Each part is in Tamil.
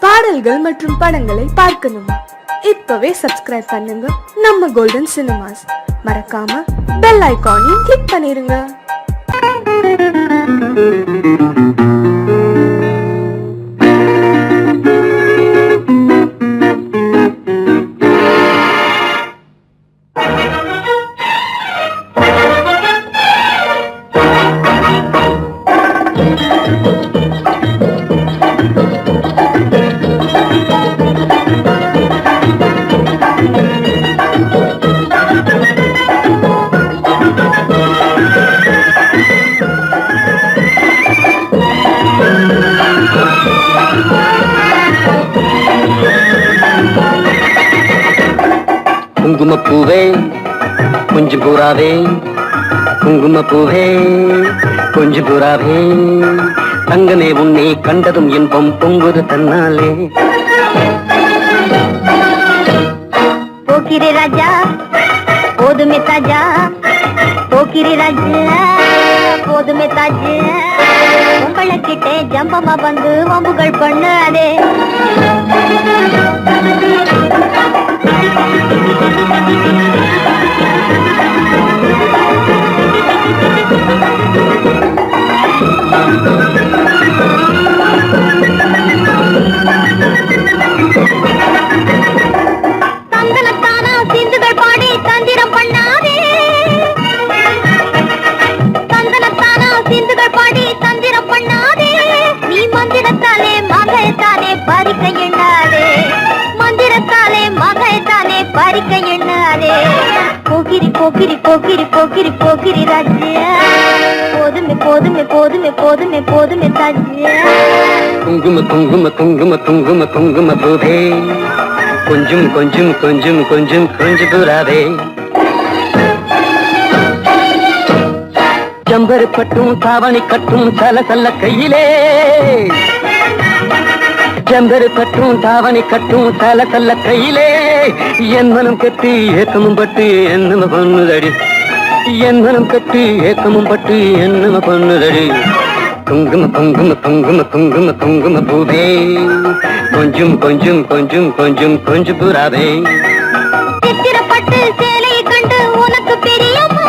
பாடல்கள் மற்றும் படங்களை பார்க்கணுமா? இப்பவே சப்ஸ்கிரைப் பண்ணுங்க நம்ம கோல்டன் சினிமாஸ். மறக்காம பெல் ஐகானையும் கிளிக் பண்ணிருங்க. குங்குமப்பூவே கொஞ்சம் பூராவே, குங்குமப்பூவே கொஞ்சம் பூராவே, தங்கமே உன்னை கண்டதும் இன்பம் பொங்குது தன்னாலே. போக்கிரி ராஜா போதுமே தாஜா, போக்கிரி ராஜா போதுமே தாஜா, உங்களை கிட்டே ஜம்பமா வந்து வம்புகள் பண்ணாதே. தந்தனத்தானா சிந்துகள் பாடி தந்திரம் பண்ணாதே, தந்தனத்தானா சிந்துகள் பாடி தந்திரம் பண்ணாதே, நீ மந்திரத்தாலே மகைத்தானே பறிக்க எண்ணாதே, மந்திரத்தாலே மகைத்தானே பறிக்க எண்ணாதே. போக்கிரி போக்கிரி போக்கிரி போக்கிரி போக்கிரி ராஜா, போதுமே போதுமே போதுமே போதுமே போதுமே தாஜா. குங்கும குங்கும குங்கும குங்கும குங்கும பூவே கொஞ்சம் கொஞ்சம் கொஞ்சம் கொஞ்சம் கொஞ்சம் பூராவே, ஜம்பரு பட்டும் தாவணி கட்டும் சல சல்ல கையிலே, ஜம்பரு பட்டும் தாவணி கட்டும் சல சல்ல கையிலே, என் மனம் கட்டி ஏக்கமும் பட்டு என்னம பண்ணுதடி, என் மனம் கட்டி ஏக்கமும் பட்டு என்னம பண்ணுதடி. குங்கும குங்கும குங்கும குங்கும குங்கும பூவே கொஞ்சம் கொஞ்சம் கொஞ்சம் கொஞ்சம் கொஞ்சம் பூராவே. சித்திரப்பட்டு சேலையை கண்டு உனக்கு பிரியமா,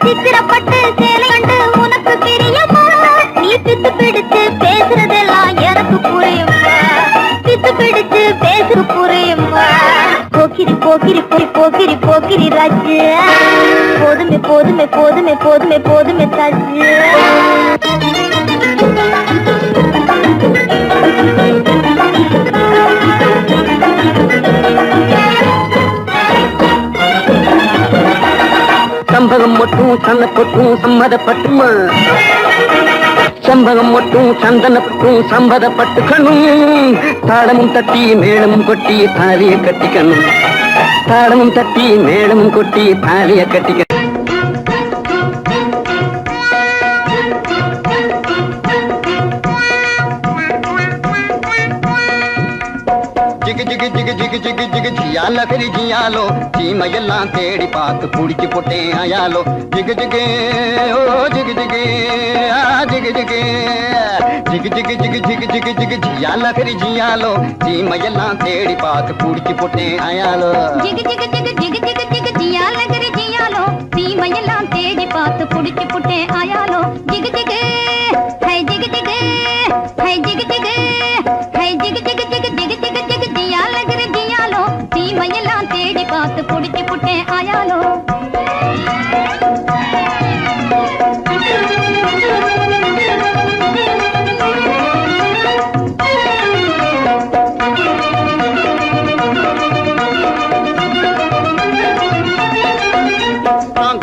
சித்திரப்பட்டு சேலை கண்டு உனக்கு பிரியமா, நீ பித்து பிடிச்சு பேசுறதெல்லாம் எனக்கு புரியுமா, பித்து பிடிச்சு பேசுற புரியுமா. போக்கிரி போக்கிரி போக்கிரி போக்கிரி ராஜா, போதுமே போதுமே போதுமே போதுமே போதுமே தாஜா. சம்பகம் மட்டும் சன்னப்பட்டும் சம்மதப்பட்டுமா, சம்பகம் மட்டும் சந்தனப்பட்டும் சம்மதப்பட்டுக்கணும், தாளமும் தட்டி மேளமும் கொட்டி தாலிய கட்டிக்கணும், தாளமும் தட்டி மேளமும் கொட்டி தாலிய கட்டிக்கணும். ஜிகு ஜிகு ஜிகு ஜிகு ஜிகு ஜிகு ஜியால கரி ஜியாலோ, சீமையெல்லாம் தேடி பார்த்து குடிச்சு போட்டேன் ஆயாலோ. ஜிகு ஜிகு ஓ ஜிகு ஜிகு ஆ ஜிகு ஜிகு ஜிகு ஜிகு ஜிகு ஜிகு ஜிகு ஜிகு ஜியால கரி ஜியாலோ, சீமையெல்லாம் தேடி பார்த்து குடிச்சு போட்டேன் ஆயாலோ. ஜிகு ஜிகு ஜிகு ஜிகு ஜிகு ஜிகு ஜியால கரி ஜியாலோ, சீமையெல்லாம் தேடி பார்த்து குடிச்சு போட்டேன் ஆயாலோ. ஜிகு ஜிகு ஹை ஜிகு ஜிகு ஹை ஜிகு ஜிகு ஹை ஜிகு ஜிகு ஜிகு ஜிகு ஜிகு ஜிகு ஜியால கரி ஜியாலோ, சீமையெல்லாம் தேடி பார்த்து குடிச்சு போட்டேன் ஆயாலோ.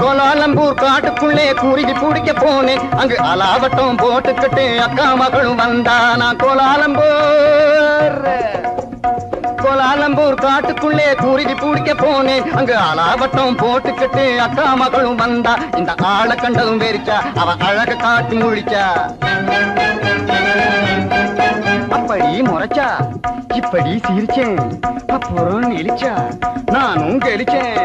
கோலாலம்பூர் காட்டுக்குள்ளே குருவி பிடிக்க போனேன், அங்கு அலாவட்டம் போட்டுக்கிட்டு அக்கா மகளும் வந்தா. நான் கோலாலம்பூர் காட்டுக்குள்ளே குருவி பிடிக்க போனேன், அங்கு அலாவட்டம் போட்டுக்கிட்டு அக்கா மகளும் வந்தா. இந்த ஆளை கண்டதும் வெறிச்சா, அவ அழக காட்டி முழிச்சா, அப்படி முறைச்சா இப்படி சிரிச்சேன், அப்புறம் இழிச்சா நானும் கெளிச்சேன்.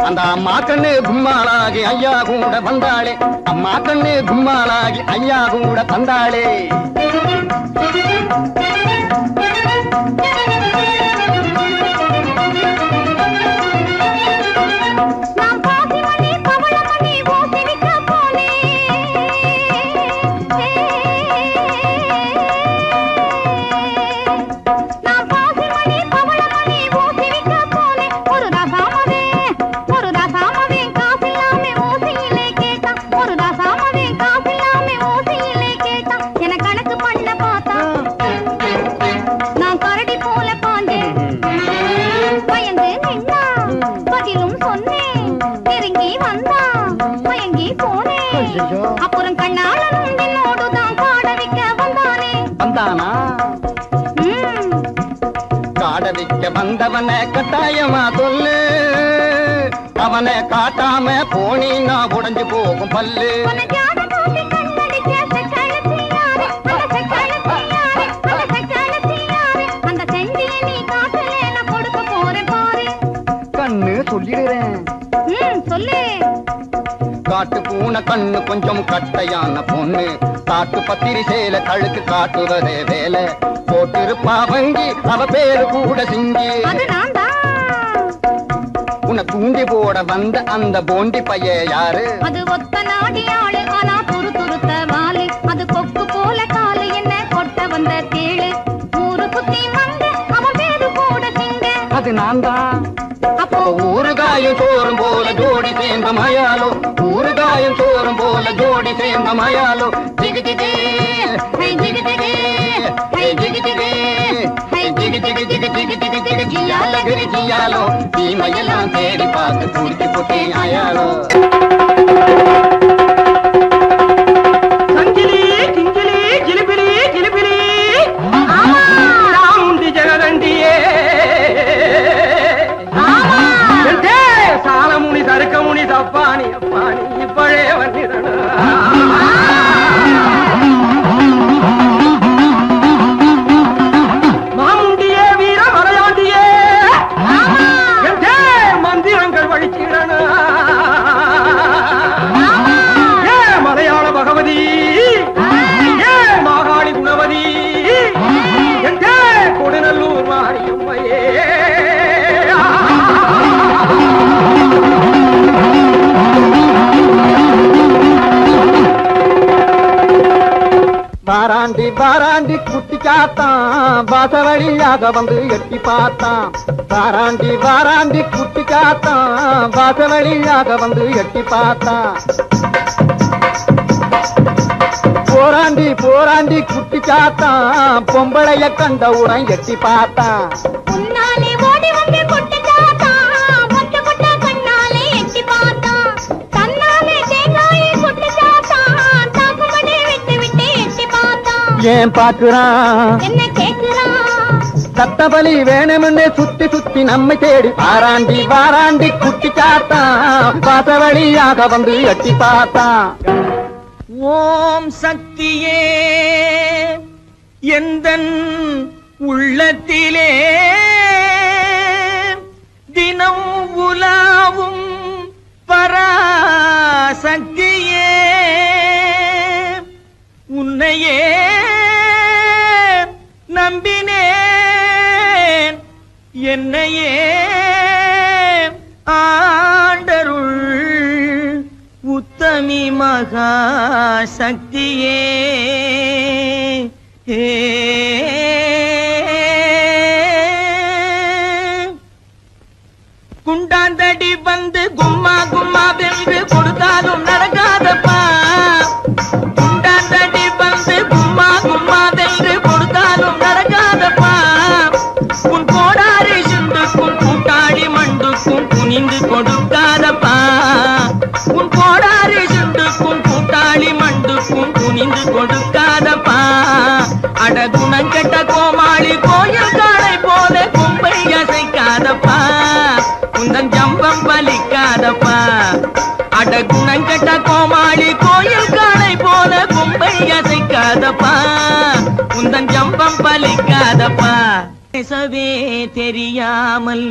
அந்த அம்மா கண்ணு கும்மாளாகி ஐயா கூட வந்தாளே, அம்மா கண்ணு கும்மாளாகி ஐயா கூட வந்தாளே. அப்புறம் கண்ணாளனும் என்னோடுதான் காட வைக்க வந்தானே. வந்தானா? காட வைக்க வந்தவன கட்டாயமா சொல்லு, அவனை காட்டாம போனீன்னா உடைஞ்சு போகும் பல்லு. கண்ணு சொல்லிடுறேன். சொல்லு. காட்டு பூனை கண்ணு கொஞ்சம் கட்டையான பொண்ணு, காட்டு பத்திரி சேல கழுக்கு காட்டுவதே வேலை. போட்டிருப்பா வங்கி அவ பேரு கூட சிங்கி. உன்னை தூண்டி போட வந்த அந்த போண்டி பைய யாரு? அது ஒத்த நாடி ஆளு, ஆனா துரு துருத்த வாலு. அது கொக்கு போல காலு, என்ன கொட்ட வந்த கேளு. ஊரு குத்தி வந்த அவன் பேரு கூட சிங்க. அது நான் தான். அப்போ ஊறுகாயும் சோறும் போல ஜோடி சேர்ந்த மயாலோ, ஊறுகாயும் சோறும் போல ஜோடி சேர்ந்த மயாலோ. ஜிகு ஜிகு ஹை ஜிகு ஜிகு ஹை ஜிகு ஜிகு ஹை ஜிகு ஜிகு ஜிகு ஜிகு ஜிகு ஜிகு ஜியாலோ கிரி ஜியாலோ. தீமையெல்லாம் தேடி பார்த்து குடிச்சு போட்டே ஆயாலோ. சங்கிலி கிங்கிலி கிளிபிலி கிளிபிலி ராமுண்டி ஜெகதண்டியே. சாலமுனி தருக்கமுனி தப்பானி அப்பானி இப்பழே வந்திரன. மாமுண்டியே வீர மலையாண்டியே, மந்திரங்கள் வழிச்சிடன. ஏ மலையாள பகவதி, ஏ மாகாளி குணவதி, கொடுநல்லூர் மாரியம்மையே. வாராண்டி வாராண்டி குட்டி காத்தான், வாசவழியாக வந்து எட்டி பார்த்தான். வாராண்டி வாராண்டி குட்டி காத்தான், வாசவழியாக வந்து எட்டி பார்த்தான். போராண்டி போராண்டி குட்டி காத்தான், பொம்பளைய கண்ட உடன் எட்டி பார்த்தான். உன்னாலே ஓடி வந்து கொட்டு சாத்தான், கொட்ட கொட்ட கண்ணாலே எட்டி பார்த்தான். தன்னாலே தேங்காயை கொட்டு சாத்தான், தாக்கும்படி விட்டு விட்டு எட்டி பார்த்தான். ஏன் பாக்குறான் என்ன கேக்குறான்? சத்தபலி வேணும்னு சுத்தி சுத்தி நம்மை தேடி. வாராண்டி வாராண்டி குட்டி காத்தான், வாசவழியாக வந்து எட்டி பார்த்தான். ஓம் சக்தியே எந்தன் உள்ளத்திலே தினம் உலாவும் பராசக்தியே, உன்னையே நம்பினேன் என்னையே ஆண்டருள் உத்தமி மகா சக்தியே. குண்டாந்தடி வந்து கும்மா கும்மா வென்று கொடுத்தாலும் நடக்காதப்பா. குண்டாந்தடி வந்து கும்மா கும்மா வென்று கொடுத்தாலும் நடக்காதப்பா. உன் கோடாரி சிந்துக்கும் கூட்டாளி மண்டுக்கும் குனிந்து கொடுக்காதப்பா. உன் கோடாரி சிந்துக்கும் கூட்டாளி மண்டுக்கும் குனிந்து கொடுக்காதப்பா. அடகுணம் கெட்ட கோமாளி கோயில் காளை போல கொம்பை அசைக்காதப்பா. உந்தன் ஜம்பம் பலிக்காதப்பா. அடகுணம் கெட்ட கோமாளி கோயில் காளை போல கொம்பை அசைக்காதப்பா. உந்தன் ஜம்பம் பலிக்காதப்பா. பேசவே தெரியாமல்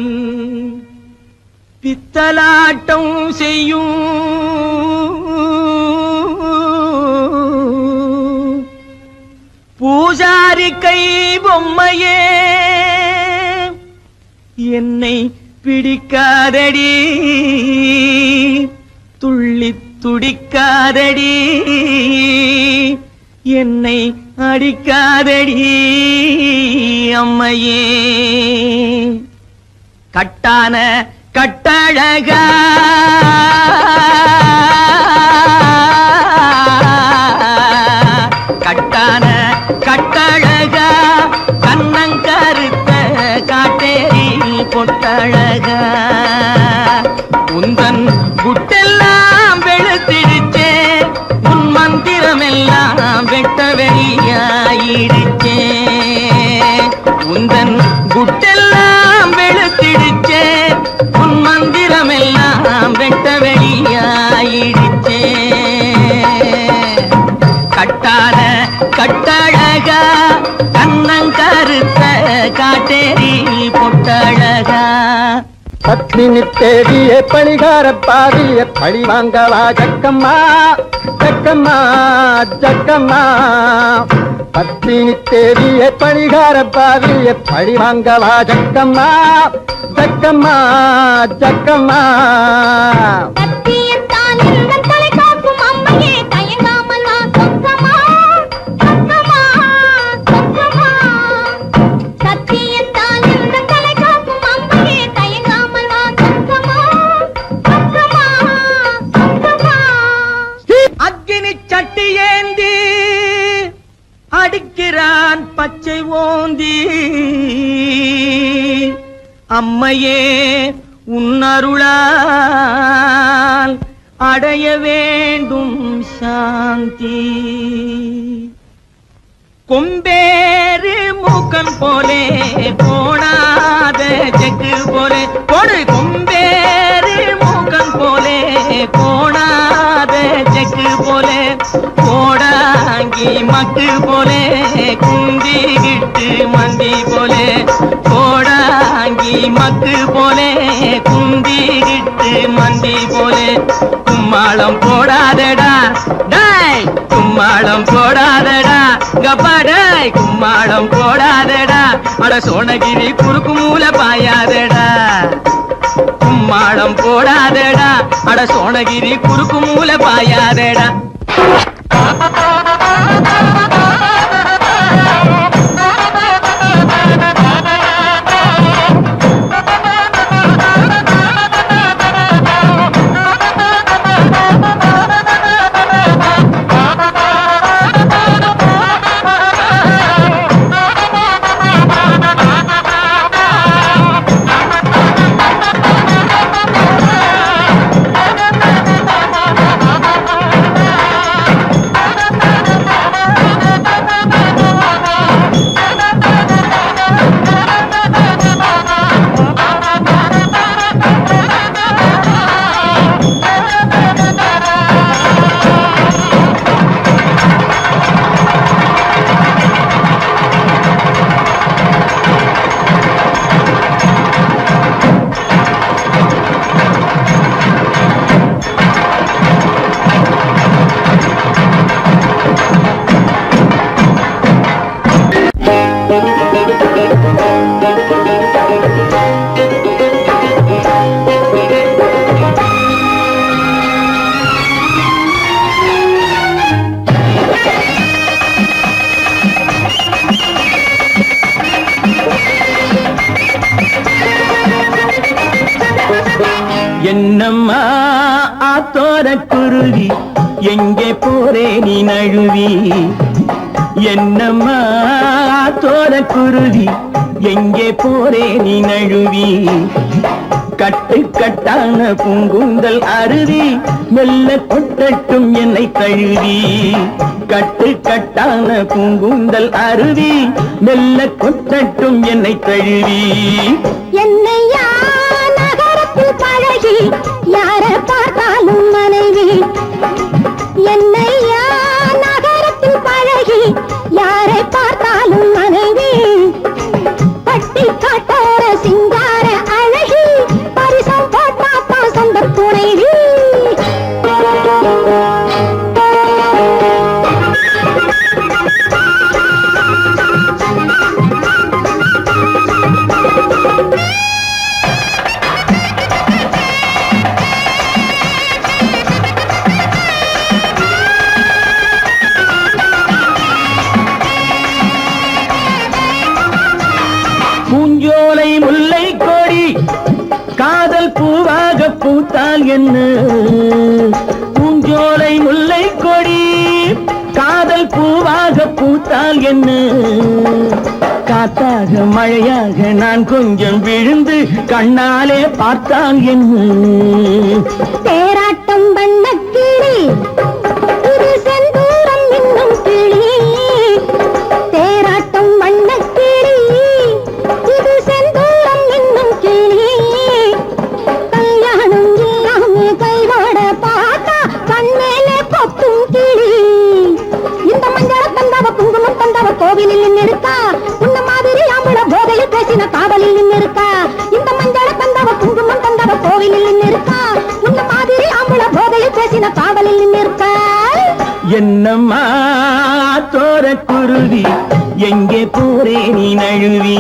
பித்தலாட்டம் செய்யும் பூஜாரி கை பொம்மையே, என்னை பிடிக்காதடி துள்ளி துடிக்காதடி, என்னை அடிக்காதடி அம்மையே. கட்டான கட்டழகா கட்டான கட்டழகா கண்ணங்கருத்த காட்டேரி பொட்டழகா. உந்தன் குட்டெல்லாம் வெளுத்திடுச்சே ஆயிடுச்சே உந்தன் குட்டெல்லாம் வெளுத்திடுச்சே உன் மந்திரம் எல்லாம் வெட்ட வெளியாயிடுச்சே கட்டான கட்டழகா கண்ணங்கருத்த காட்டேரி பொட்டழகா பத்மினி தேடிய பழிகார பாதிய பழி வாங்கவா ஜக்கம்மா ஜக்கம்மா ஜக்கம்மா பத்மினி தேடிய பழிகார பாதிய பழி வாங்கவா ஜக்கம்மா ஜக்கம்மா ஜக்கம்மா சத்தியத்தால் எந்தன் தலை காக்கும் அம்மையே தயங்காமல் வா சொக்கமா சொக்கமா சொக்கமா சத்தியத்தால் எந்தன் தலை காக்கும் அம்மையே தயங்காமல் வா சொக்கமா சொக்கமா சொக்கமா அக்கினி சட்டி ஏந்தி அடிக்கிறான் பச்சை ஓந்தி அம்மையே உன்னருளால் அடைய வேண்டும் சாந்தி கொம்பேறு மூக்கன் போலே போடாத செக்கு போலே கொடு கொம்பேறு மூக்கன் போலே போடாத செக்கு போலே போடாங்கி மக்கு போலே குந்திகிட்டு மந்தி போலே போடாங்கி மக்கு போலே குந்திகிட்டு மந்தி போலே கும்மாளம் போடாதடா டேய் கும்மாளம் போடாதடா கப்பாடாய் கும்மாளம் போடாதடா அட சோனகிரி குறுக்கு மூல பாயாதடா கும்மாளம் போடாதடா அட சோனகிரி குறுக்கு மூல பாயாதடா என்னம்மா ஆத்தோர குருவி எங்கே போரே நீ நழுவி என்னம்மா ஆத்தோர குருவி எங்கே போரே நீ நழுவி கட்டு கட்டான பூங்குந்தல் அருவி மெல்ல கொட்டட்டும் என்னை தழுவி கட்டு கட்டான பூங்குந்தல் அருவி மெல்ல கொட்டட்டும் என்னை தழுவி என்னையா நகரத்தில் பழகி யார பார்த்தாலும் மனைவி என்னையா நகரத்தில் பழகி யாரை பார்த்தாலும் மனைவி பட்டி காட்டார சிங்கார அழகி பரிசம் போட்டாத்தா சொந்த துணைவி பூஞ்சோலை முல்லை கொடி காதல் பூவாக பூத்தால் என்ன பூஞ்சோலை முல்லை கொடி காதல் பூவாக பூத்தால் என்ன காத்தாக மழையாக நான் கொஞ்சம் விழுந்து கண்ணாலே பார்த்தால் என்ன தேராட்டம் வண்ணக்கிளி இது செந்தூரம் என்னும் கிளி தேரா பேசின காவலில் நின்று இருக்கா இந்த மஞ்சள தந்தவ குங்குமம் தந்தவ கோவிலில் நின்று இருக்கா உன்ன மாதிரி ஆம்பள போதையில் பேசின காவலில் நின்று இருக்கா என்னம்மா தோர குருவி எங்கே போரே நீ நழுவி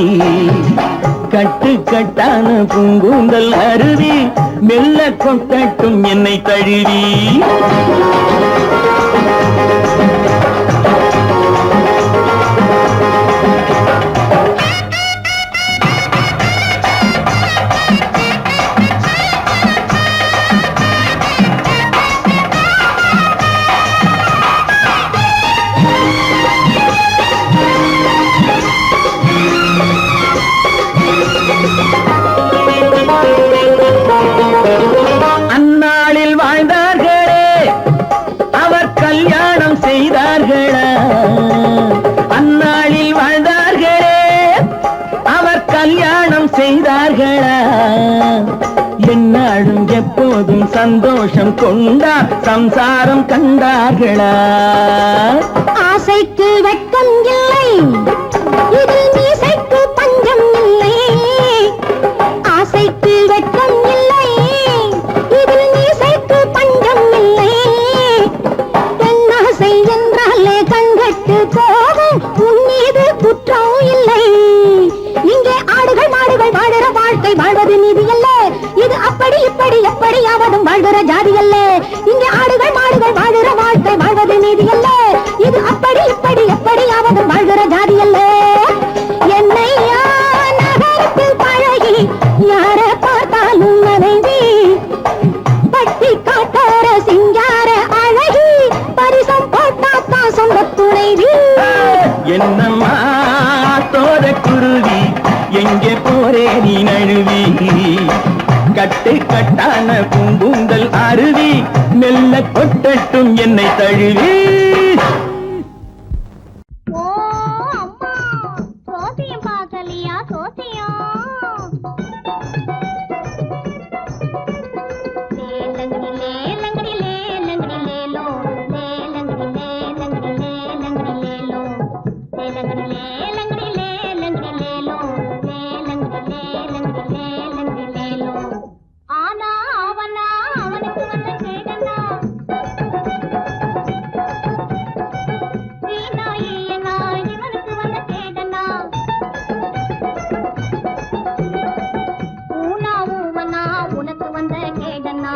கட்டு கட்டான பூங்கூந்தல் அருவி மெல்ல கொட்டட்டும் என்னை தழுவி அந்நாளில் வாழ்ந்தார்களே அவர் கல்யாணம் செய்தார்களா அந்நாளில் வாழ்ந்தார்களே அவர் கல்யாணம் செய்தார்களா எந்நாளும் எப்போதும் சந்தோஷம் கொண்டார் சம்சாரம் கண்டார்களா ஆசைக்கு வெட்கம் இல்லை இதில் மீசைக்கு பஞ்சம் இல்லை ஆசைக்கு வெட்கம் இல்லை இதில் மீசைக்கு பஞ்சம் இல்லை பெண்ணாசை என்றாலே கண்கட்டு போகும் உன் மீது குற்றம் இல்லை இங்கே ஆடுகள் மாடுகள் வாழுற வாழ்க்கை வாழ்வது நீதி அல்ல இது அப்படி இப்படி எப்படியாவதும் வாழ்கிற ஜாதி அல்ல இங்கே ஆடுகள் மாடுகள் வாழுற வாழ்க்கை வாழ்வது நீதி அல்ல இது அப்படி இப்படி எப்படியாவதும் வாழ்கிற ஜாதி அல்ல என்னையா நகரத்தில் பழகி யார பார்த்தாலும் மனைவி பட்டி காட்டார சிங்கார அழகி பரிசம் போட்டாத்தா சொந்த துணைவி என்னம்மா தோர குருவி எங்கே போரே நீ நழுவி கட்டு கட்டான பூம்பூந்தல் அருவி மெல்ல கொட்டட்டும் என்னை தழுவி ஓ அம்மா சோசியம் பார்க்கலையா சோசியம் லேலங்கடி லேலங்கடி லேலங்கடி லேலோ லேலங்கடி லேலங்கடி லேலங்கடி லேலோ லேலங்கடி லேலங்கடி லேலங்கடி லேலோ லேலங்கடி லேலங்கடி லேலங்கடி லேலோ ஆனா அவனா அவனுக்கு வந்த கேடனா வீணாயினா இவனுக்கு வந்த கேடனா ஊனா ஊவனா உனக்கு வந்த கேடனா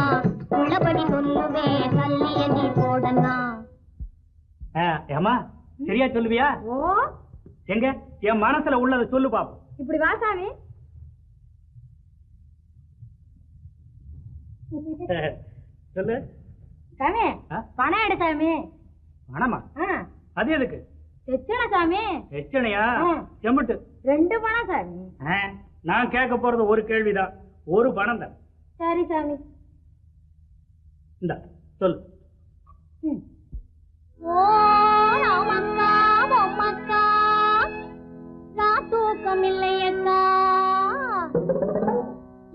உள்ளபடி சொல்லுவே தள்ளிய நீ போடனா ஏமா சரியா சொல்லுவியா ஓ எங்க என் மனசுல உள்ளதை சொல்லு பாப்போம் இப்படி வா சாமி சொல்லு சாமி ஆ? பணம் எடு சாமி பணமா அது எதுக்கு தெச்சன சாமி எச்சனையா ஆ. செம்புட்டு 2 பணம் சாமி நான் கேட்க போறது ஒரு கேள்விதான் ஒரு பணம் தான் சரி சாமி இந்த சொல்லு ஓ ராமக்கா பொம்மக்கா நான் தூக்கம் இல்லையக்கா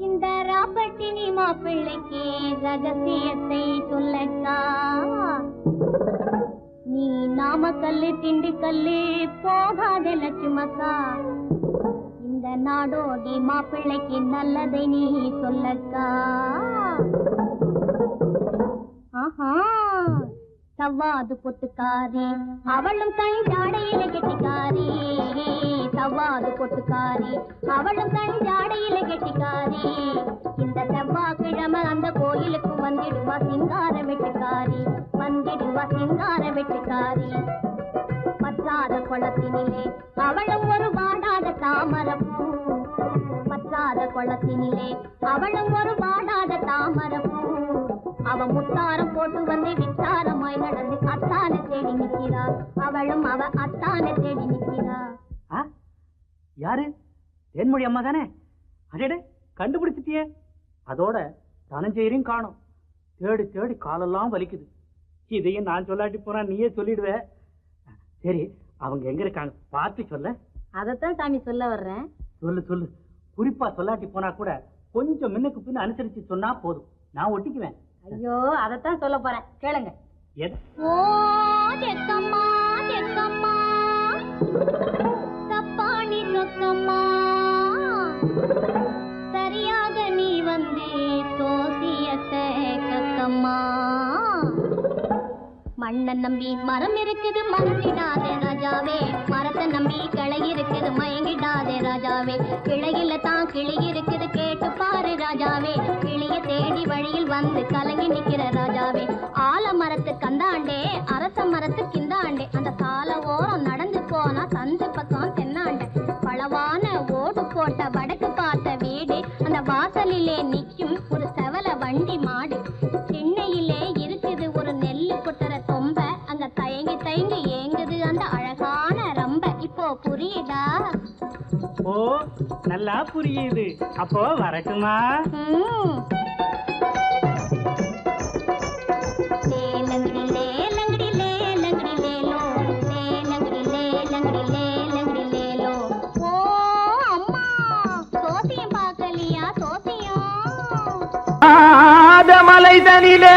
இந்த ராப்பட்டினி மாப்பிள்ளைக்கு ரகசியத்தை சொல்லக்கா நீ நாமக்கல்லு திண்டுக்கல்லு போகாத லட்சுமக்கா இந்த நாடோடி மாப்பிள்ளைக்கு நல்லதை நீ சொல்லக்கா ஆஹா சவ்வாது பொட்டுக்காரி அவளும் கண் ஜாடையில கெட்டிக்காரி சவ்வாது பொட்டுக்காரி அவளும் கண் ஜாடையில கெட்டிக்காரி இந்த செவ்வாய்க்கிழமை அந்த கோயிலுக்கு வந்திடுவா சிங்கார வெட்டுக்காரி வந்திடுவா சிங்கார வெட்டுக்காரி பற்றாத குளத்தினிலே அவளும் ஒரு வாடாத தாமரப்பூ பற்றாத குளத்தினிலே அவளும் ஒரு வாடாத தாமரப்பூ அவ முத்தாரம் போட்டு வந்து வித்தாரமாய் நடந்து அத்தானை தேடி நிக்கிறா அவளும் அவ அத்தானை தேடி நிக்கிறா யாரு தேன்மொழி அம்மா தானே அடே கண்டுபிடிச்சிட்டியே அதோட தனஞ்செயரையும் காணும் தேடி தேடி காலெல்லாம் வலிக்குது இதையும் நான் சொல்லாட்டி போனா நீயே சொல்லிடுவ சரி அவங்க எங்க இருக்காங்க பார்த்து சொல்ல அதத்தான் சாமி சொல்ல வர்றேன் சொல்லு சொல்லு குறிப்பா சொல்லாட்டி போனா கூட கொஞ்சம் முன்னுக்கு பின்ன அனுசரிச்சு சொன்னா போதும் நான் ஒட்டிக்குவேன் ஐயோ அதத்தான் சொல்ல போறேன் கேளுங்க ஓ தெக்கம்மா தெக்கம்மா தப்பாணி சொக்கம்மா மண்ணை நம்பி மரம் இருக்குது மறந்திடாதே ராஜாவே, மரத்தை நம்பி கிளை இருக்குது மயங்கிடாதே ராஜாவே, கிளையில தான் கிளி இருக்குது கேட்டு பாரு ராஜாவே, கிளிய தேடி வழியில் வந்து கலங்கி நிக்கிற ராஜாவே, ஆல மரத்து கந்தாண்டே அரச மரத்து கிந்தாண்டே, அந்த சால ஓரம் நடந்து போனா சந்து பக்கம் தென்னாண்டே, பளவான ஓடு போட்ட வடக்கு பார்த்த வீடு, அந்த வாசலிலே நிக்கும் ஒரு செவல வண்டி மாடு, சென்னையிலே இருக்குது ஒரு நெல்லு கொட்டுற தொம்ப, அங்க தயங்கி தயங்கி ஏங்குது அந்த அழகான ரம்ப. இப்போ புரியுதா? ஓ, நல்லா புரியுது. அப்போ வரட்டுமா? லேலங்கடி லேலங்கடி லேலங்கடி லேலோ, லேலங்கடி லேலங்கடி லேலங்கடி லேலோ. ஓ அம்மா, சோசியம் பார்க்கலையா? சோசியம் மலை தனிலே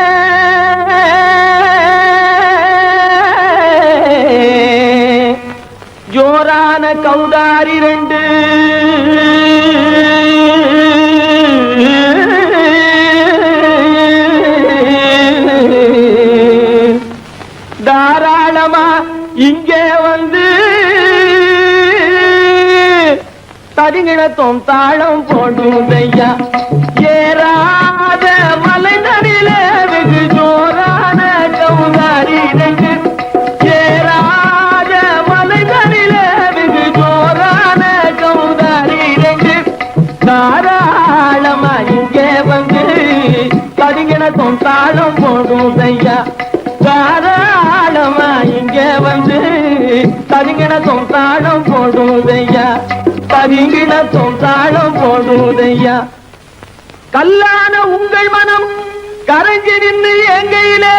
ஜோரான கௌதாரி ரெண்டு தாராளமா இங்கே வந்து தரிங்கிணத்தும் தாளம் போடுதையா, ஏறாத மலை தனில வெகு ஜோரான கௌதாரி ரெண்டு, ஏறாத மலை தனில வெகு ஜோரான கௌதாரி ரெண்டு, தாராளமா இங்கே வந்து தரிங்கிணத்தும் தாளம் போடுதையா, தாராளமா இங்கே வந்து தரிங்கிணத்தும் தாளம் போடுதையா, தரிங்கிணத்தும் தாளம் போடுதையா. கல்லான உங்கள் மனம் கரைஞ்சி நின்று எங்கையிலே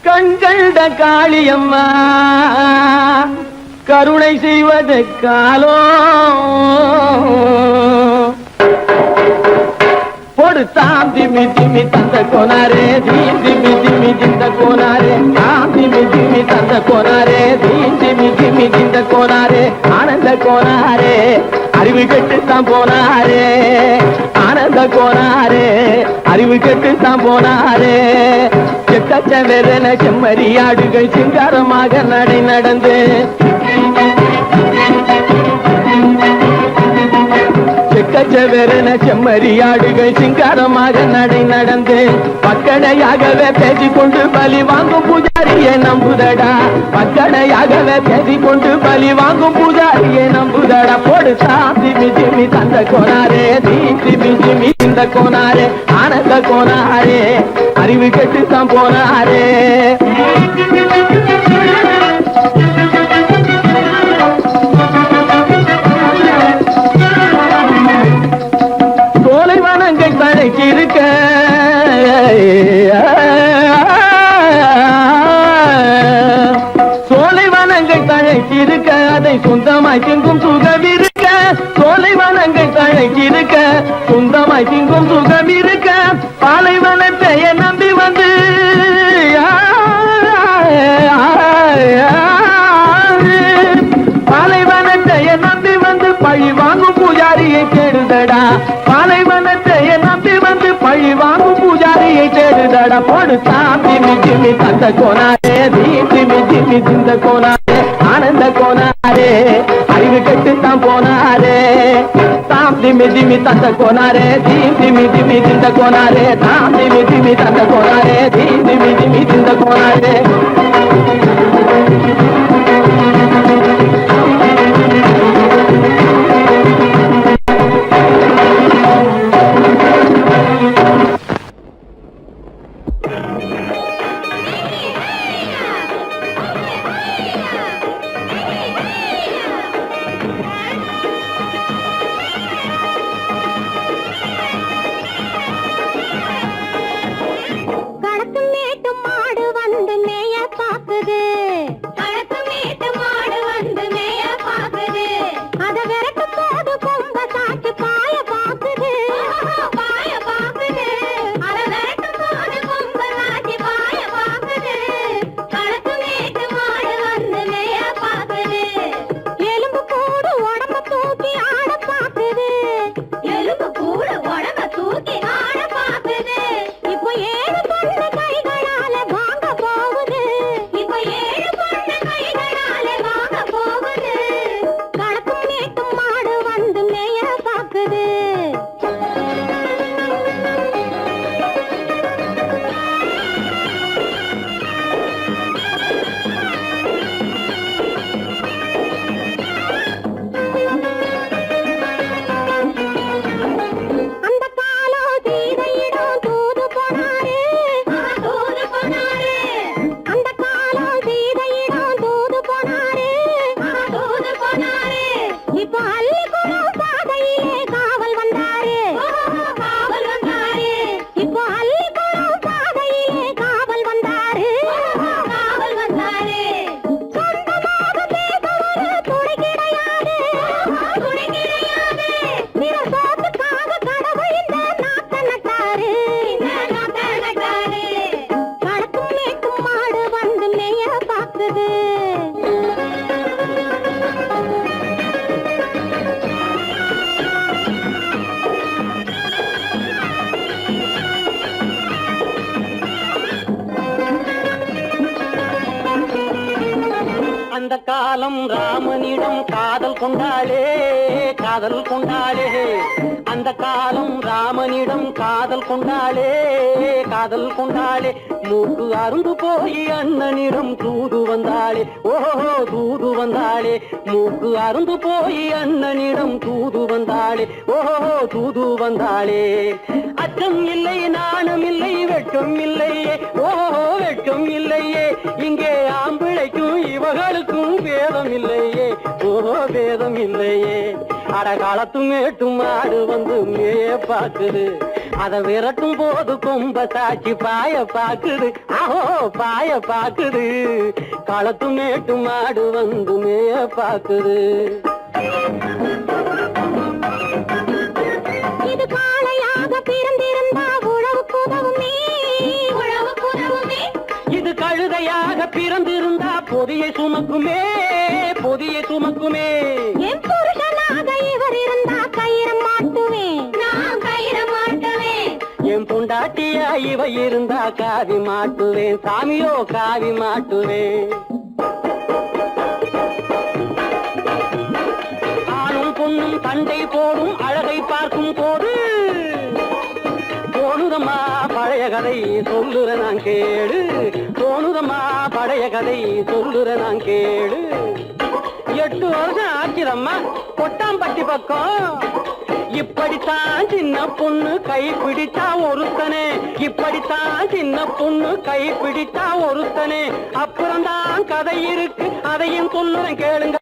கண்கண்ட காளியம்மா கருணை செய்வது காலோ பொடுத்தாம் திமி திமி தந்த கோனாரே, தீம் திமி திமி திந்த கோனாரே, தாம் திமி திமி தந்த கோனாரே, தீம் திமி திமி திந்த கோனாரே, ஆனந்த கோனாரே அறிவு கெட்டுத்தான் போனாரே, ஆனந்த கோனாரே அறிவு கெட்டுத்தான் போனாரே, செக்கச்சவென செம்மறியாடுகள் சிங்காரமாக நடை நடந்து, செக்கச்சவென செம்மறியாடுகள் சிங்காரமாக நடை நடந்து, பக்கடையாகவே பேசிக்கொண்டு பலி வாங்கும் பூஜாரியை நம்புதடா, பக்கடையாகவே பேசிக்கொண்டு பலி வாங்கும் பூஜாரியை நம்புதடா, பொடுத்தா திமி திமி தந்த கோனாரே, தீ திமி திமி இந்த கோனாரே, ஆனந்த கோனாரே அறிவு கெட்டுத்தான் போனாரே. சோலைவனங்கள் தழைக்கு இருக்க சோலைவனங்கள் தழைக்கு இருக்க அதை சொந்தமாய் திங்கும் சுகம் இருக்க, சோலைவனங்கள் தழைக்கு இருக்க சொந்தமாய் திங்கும் சுகம் இருக்க, பாலைவனத்தை நம்பி வந்து பாலைவனத்தை நம்பி வந்து பழி வாங்கும் பூஜாரியை தேடுதடா, பாலைவனத்தை நம்பி வந்து பழி வாங்கும் பூஜாரியை தேடுதடா, பொடுத்தா திமி திமி தந்த கோனாரே, தீம் திமி திமி திந்த கோனாரே, ஆனந்த கோனாரே அறிவு கெட்டுத்தான் போனாரே, தாம் திமி திமி தந்த கோனாரே, தீம் திமி திமி திந்த கோனாரே, தாம் திமி திமி தந்த கோனாரே, தீம் திமி திமி திந்த கோனாரே. கடத்தும் மேட்டும் மாடு வந்து மேய காலம் ராமனிடம் காதல் கொண்டாளே காதல் கொண்டாளே அந்த காலம் ராமனிடம் காதல் கொண்டாளே காதல் கொண்டாளே மூக்கு அருந்து போய் அண்ணனிடம் தூது வந்தாளே ஓஹோ தூது வந்தாளே மூக்கு அருந்து போய் அண்ணனிடம் தூது வந்தாளே ஓஹோ தூது வந்தாளே அச்சம் இல்லை நாணம் இல்லை வெட்கம் இல்லையே ஓஹோ வெட்கம் இல்லையே இங்கே ஆம்பிளைக்கும் இவர்களுக்கும் பேதம் இல்லையே ஓஹோ பேதம் இல்லையே அடகாலத்தும் மேட்டும் மாடு வந்து மேய பாக்குது அத விரட்டும் போது கொம்ப சாட்சி பாய பாக்குது ஆஹோ பாய பாக்குது களத்து மேட்டு மாடு வந்து மேய பாக்குது இது காளையாக பிறந்திருந்தா உழவுக்கு உதவுமே உழவுக்கு உதவுமே இது கழுதையாக பிறந்திருந்தா பொதியை சுமக்குமே பொதியை சுமக்குமே என் புருஷனாக இவர் இருந்தா கயிறு மாட்டுவேன் நான் கயிறு மாட்டுவேன் என் பொண்டாட்டியா இவ இருந்தா காவி மாட்டுவேன் சாமியோ காவி மாட்டுவேன் ஆணும் பொண்ணும் சண்டை போடும் அழகை பார்க்கும் போது தோணுதம்மா பழைய கதை சொல்லுற நான் கேளு தோணுதம்மா பழைய கதை சொல்லுற நான் கேளு 8 வருஷம் ஆச்சுதம்மா கொட்டாம்பட்டி பக்கம் இப்படித்தான் சின்ன பொண்ணு கை பிடித்தா ஒருத்தனே இப்படித்தான் சின்ன பொண்ணு கை பிடித்தா ஒருத்தனே அப்புறம்தான் கதை இருக்கு அதையும் சொல்லுறேன் கேளுங்க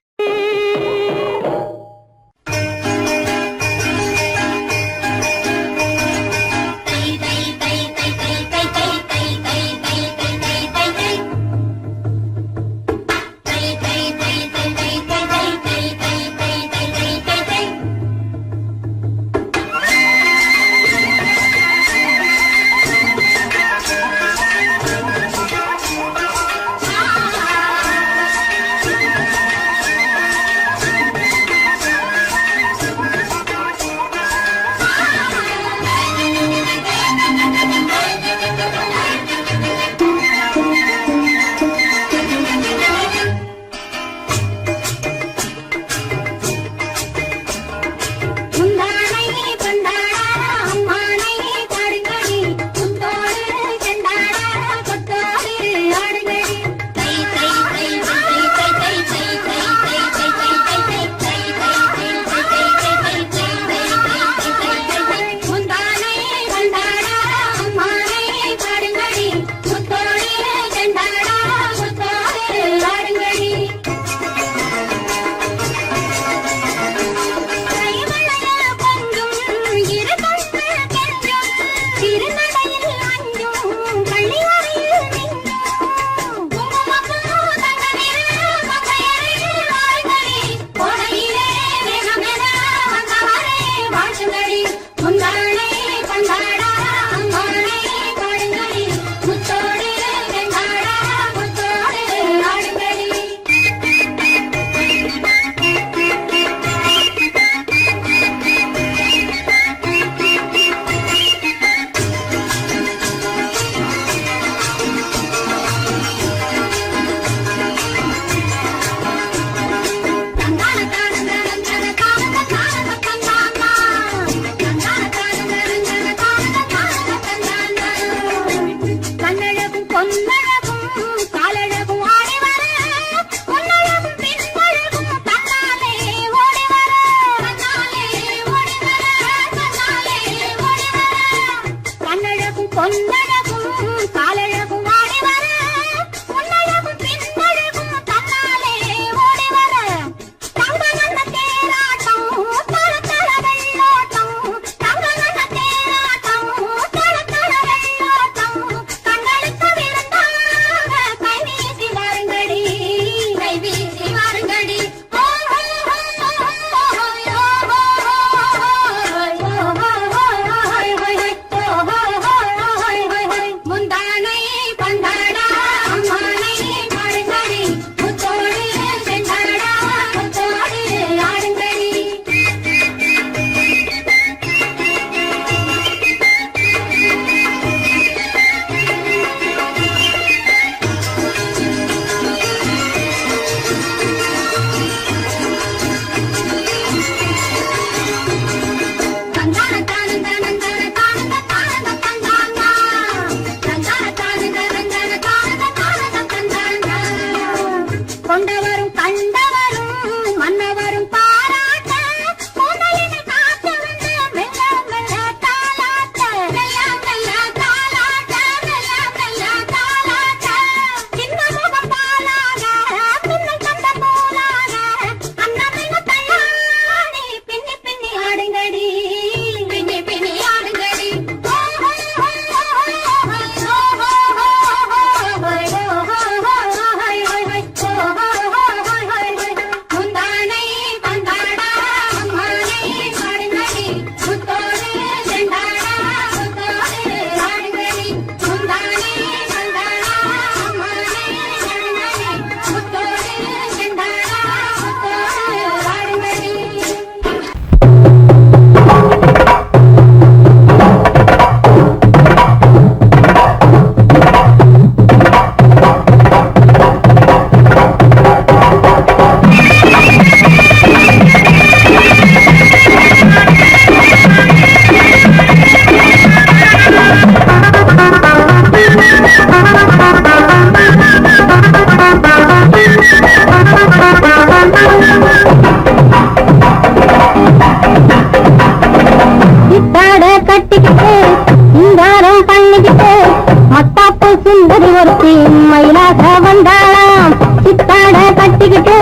சுந்தரி ஒருத்தி மயிலாக வந்தாளாம். சித்தாட கட்டிக்கிட்டு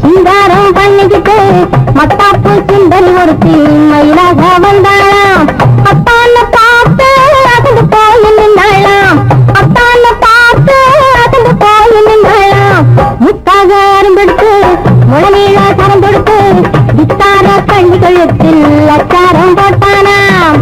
சிங்காரம் பண்ணிக்கிட்டு மத்தாப்பு சுந்தரி ஒருத்தி மயிலாக வந்தாளாம். அத்தான பார்த்து அகந்து போய் நின்னாளாம். அத்தான பார்த்து அகந்து போய் நின்னாளாம். முத்தாக அரும்பெடுத்து முழநீள சரம் கொடுத்து வித்தார கண்ணி கழுத்தில் அச்சாரம் போட்டானாம்.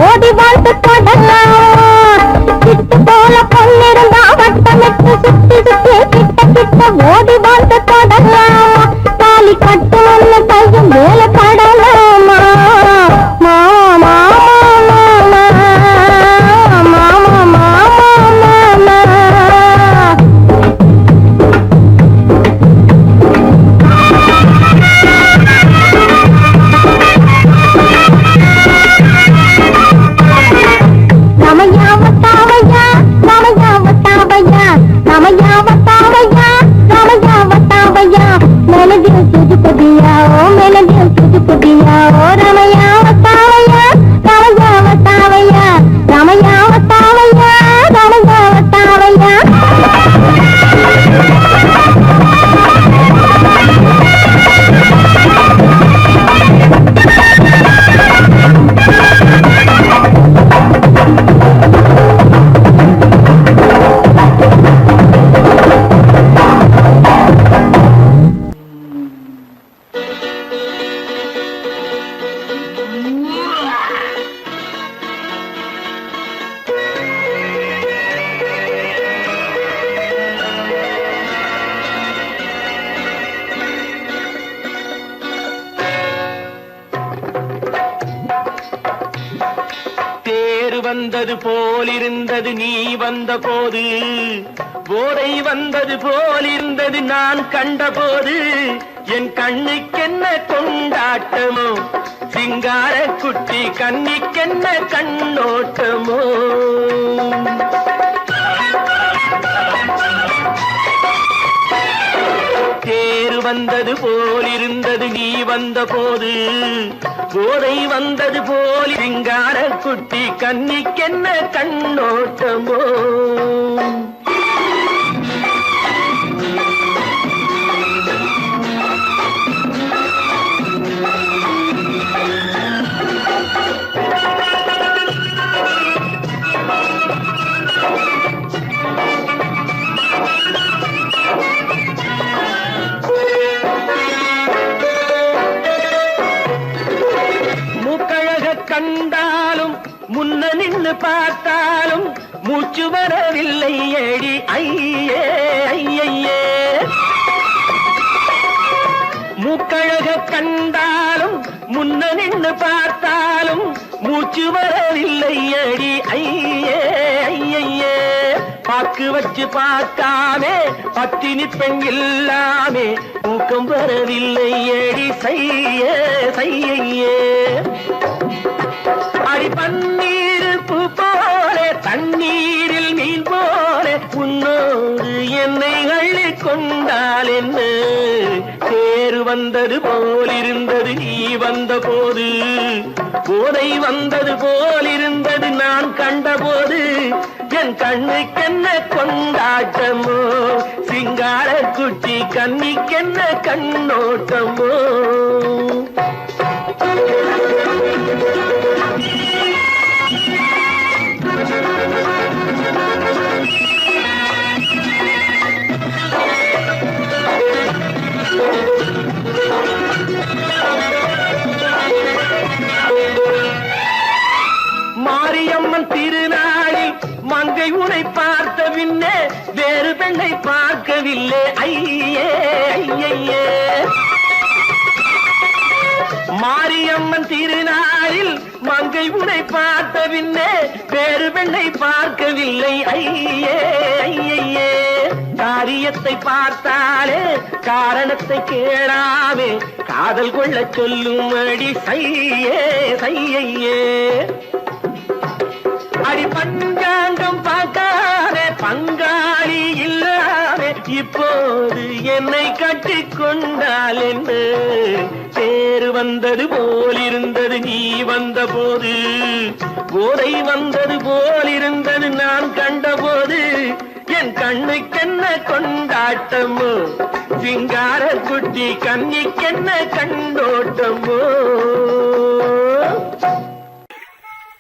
ஓடி வாழ்த்து தொடலாம். சிட்டு போல பொன்னிருந்தா வட்டமிட்டு சுத்தி சுத்தி கிட்ட கிட்ட ஓடி வாழ்த்து தொடலாம். தாலி கட்டு ஒண்ணு கையும் மேல படலாமா. மாமா மாமா மாமா மாமா வந்தது போலிருந்தது நீ வந்த போது, போதை வந்தது போலிருந்தது நான் கண்டபோது, என் கண்ணுக்கென்ன கொண்டாட்டமோ, சிங்கார குட்டி கண்ணிக்கென்ன கண்ணோட்டமோ. தேர் வந்தது போலிருந்தது நீ வந்த போது, போதை வந்தது போல் சிங்கார குட்டி கண்ணிக்கென்ன கண்ணோட்டமோ. கண்டாலும் முன்ன நின்று பார்த்தாலும் மூச்சு வரவில்லை ஏடி ஐயே ஐயே. மூக்கழக கண்டாலும் முன்ன நின்று பார்த்தாலும் மூச்சு வரவில்லை ஏடி ஐயே ஐயே. பாக்கு வச்சு பார்க்காமே பத்தினி பெண் இல்லாமே ஊக்கம் வரவில்லை ஏடி செய்ய செய்யே. அடி பன்னீர் பூ போல தண்ணீரில் மீன் போல உன்னோடு என்னை அள்ளி கொண்டால் என்ன. தேர் வந்தது போலிருந்தது நீ வந்த போது, போதை வந்தது போலிருந்தது நான் கண்டபோது, என் கண்ணுக்கென்ன கொண்டாட்டமோ, சிங்கார குட்டி கண்ணிக்கென்ன கண்ணோட்டமோ. மாரியம்மன் திருநாளில் மங்கை உனை பார்த்த பின்னே வேறு பெண்ணை பார்க்கவில்லை ஐயே ஐயே. மாரியம்மன் திருநாளில் மங்கை உனை பார்த்த பின்னே வேறு பெண்ணை பார்க்கவில்லை ஐயே ஐயே. காரியத்தை பார்த்தாலே காரணத்தை கேளாமே காதல் கொள்ள சொல்லும்படி சையே சையே. அடி பஞ்சாங்கம் பார்க்காதே பங்காளி இல்லாமே இப்போது என்னை கட்டிக் கொண்டால் என்ன. தேர் வந்தது போலிருந்தது நீ வந்த போது, போதை வந்தது போலிருந்தது நான் கண்டபோது. என் கண்ணுக்கென்ன கொண்டாட்டமோ சிங்கார குட்டி கண்ணிக்கென்ன கண்டோட்டமோ.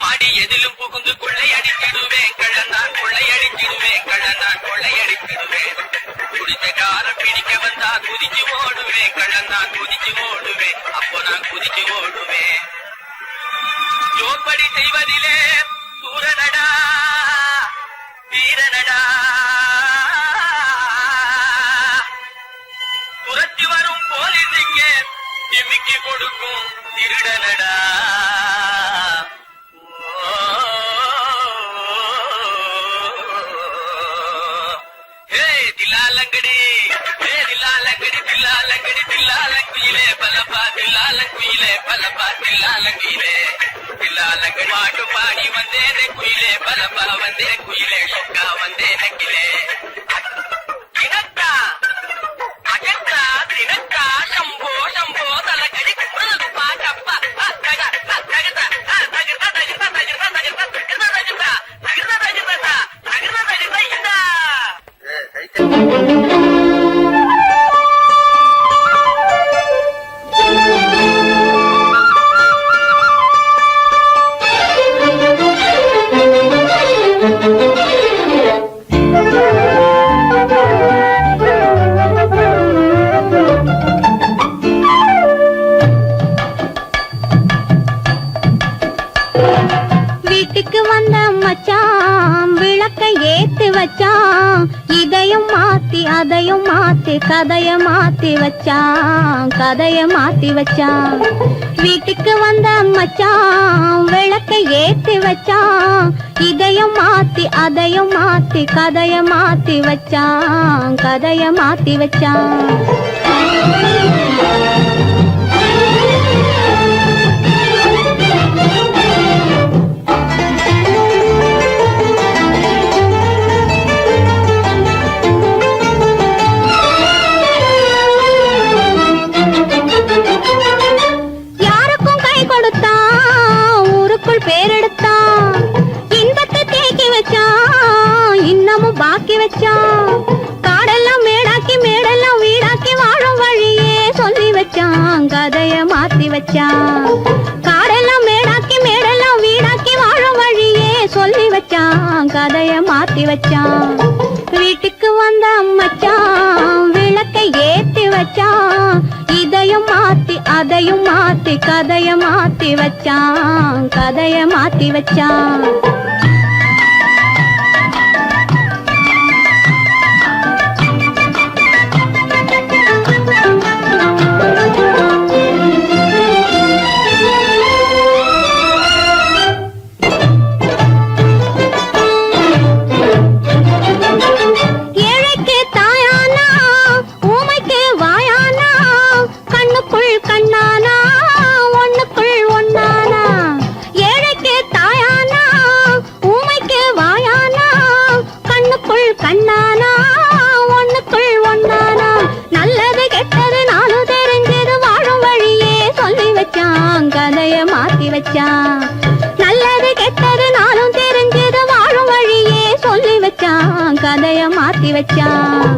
பாடி எதிலும் புகுந்து கொள்ளையடித்திடுவேன் கள்ளந்தான் கொள்ளையடித்திடுவேன் கள்ளந்தான் கொள்ளையடித்திடுவேன். குடித்த காரம் பிடிக்க வந்தா குதிச்சு ஓடுவேன் கள்ளந்தான் குதிச்சு ஓடுவேன் அப்போ நான் குதிச்சு ஓடுவேன். ஜோப்படி செய்வதிலே சூரனடா வீரனடா துரத்தி வரும் போலீஸுக்கு திமிக்கி கொடுக்கும் திருடனடா. தில்லாலங்கடி தில்லாலங்கடி தில்லாலங்கடி தில்லாலங்குயிலே பலப்பா தில்லாலங்குயிலே பலப்பா தில்லாலங்குயிலே தில்லாலங்கடி பாட்டு பாடி வந்தேனே குயிலே பலப்பா வந்தே குயிலே சொக்கா வந்தே நக்கிலே. தினக்கா அகத்தா தினக்கா சம்போ சம்போ தலக்கடி பாட்டப்பா வீட்டுக்கு வந்த மச்சான் விளக்க ஏத்தி வச்சான். இதையும் மாத்தி அதையும் மாத்தி கதைய மாத்தி வச்சான் கதைய மாத்தி வச்சான். வீட்டுக்கு வந்த மச்சான் விளக்க ஏத்தி வச்சான். இதையும் மாத்தி அதையும் மாத்தி கதைய மாத்தி வச்சான் கதைய மாத்தி வச்சான். யாருக்கும் கை கொடுத்தான் ஊருக்குள் பேரெடுத்தான். இன்பத்தை தேக்கி வச்சான் இன்னமும் பாக்கி வச்சான். காடெல்லாம் மேடாக்கி மேடெல்லாம் வீடாக்கி வாழும் வழியே சொல்லி வச்சான் கதைய மாத்தி வச்சான். காடெல்லாம் மேடாக்கி மேடெல்லாம் வீடாக்கி வாழும் வழியே சொல்லி வச்சான் கதைய மாத்தி வச்சான். வீட்டுக்கு வந்த மச்சான் விளக்கை ஏத்தி வச்சான். இதையும் மாத்தி அதையும் மாத்தி கதைய மாத்தி வச்சான் கதைய மாத்தி வச்சான். ஏழைக்கு தாயானா ஊமைக்கு வாயானா கண்ணுக்குள் கண்ணானா ஒண்ணுக்குள் ஒண்ணானா. ஏழைக்கு தாயானா ஊமைக்கு வாயானா கண்ணுக்குள் கண்ணானா ஒண்ணுக்குள் ஒண்ணானா. நல்லது கெட்டது நானும் தெரிஞ்சது வாழும் வழியே சொல்லி வச்சான் கதைய மாத்தி வச்சான். நல்லது கெட்டது நானும் தெரிஞ்சது வாழும் வழியே சொல்லி வச்சான் கதைய மாத்தி வச்சான்.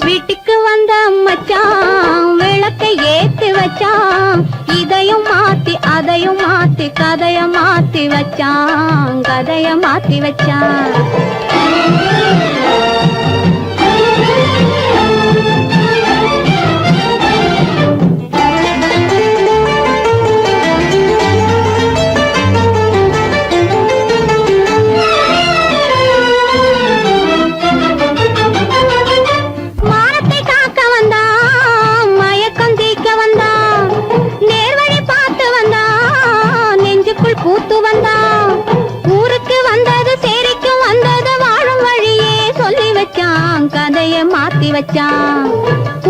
வீட்டுக்கு வந்த மச்சான் விளக்கை ஏத்தி வச்சான். இதையும் மாத்தி அதையும் மாத்தி கதைய மாத்தி வச்சான் கதைய மாத்தி வச்சான். வச்சான்.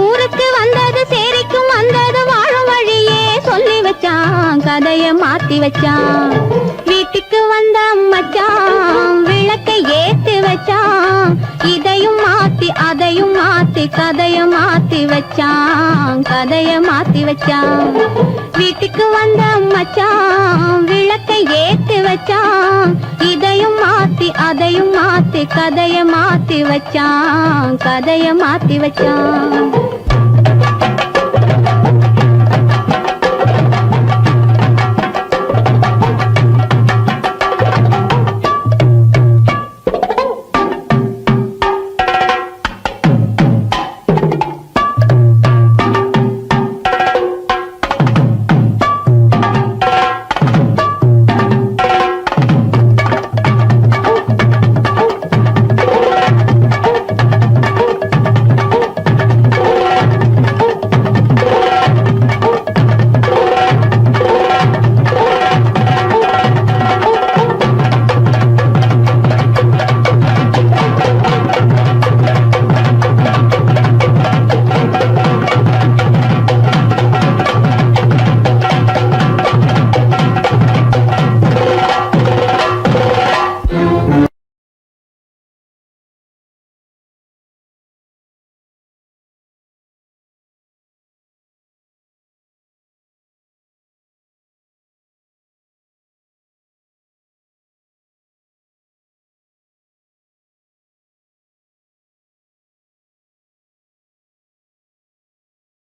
ஊருக்கு வந்தது சேரிக்கும் வந்தது வாழும் வழியே சொல்லி வச்சான், கதைய மாத்தி வச்சான். வீட்டுக்கு வந்த மச்சான் விளக்கை ஏத்தி வச்சான், இதையும் மாத்தி அதையும் மாத்தி கதைய மாத்தி வச்சான், கதைய மாத்தி வச்சான். வீட்டுக்கு வந்த மச்சான் விளக்கை ஏத்தி வச்சான், இதையும் மாத்தி அதையும் மாத்தி கதைய மாத்தி வச்சான், கதைய மாத்தி வச்சான்.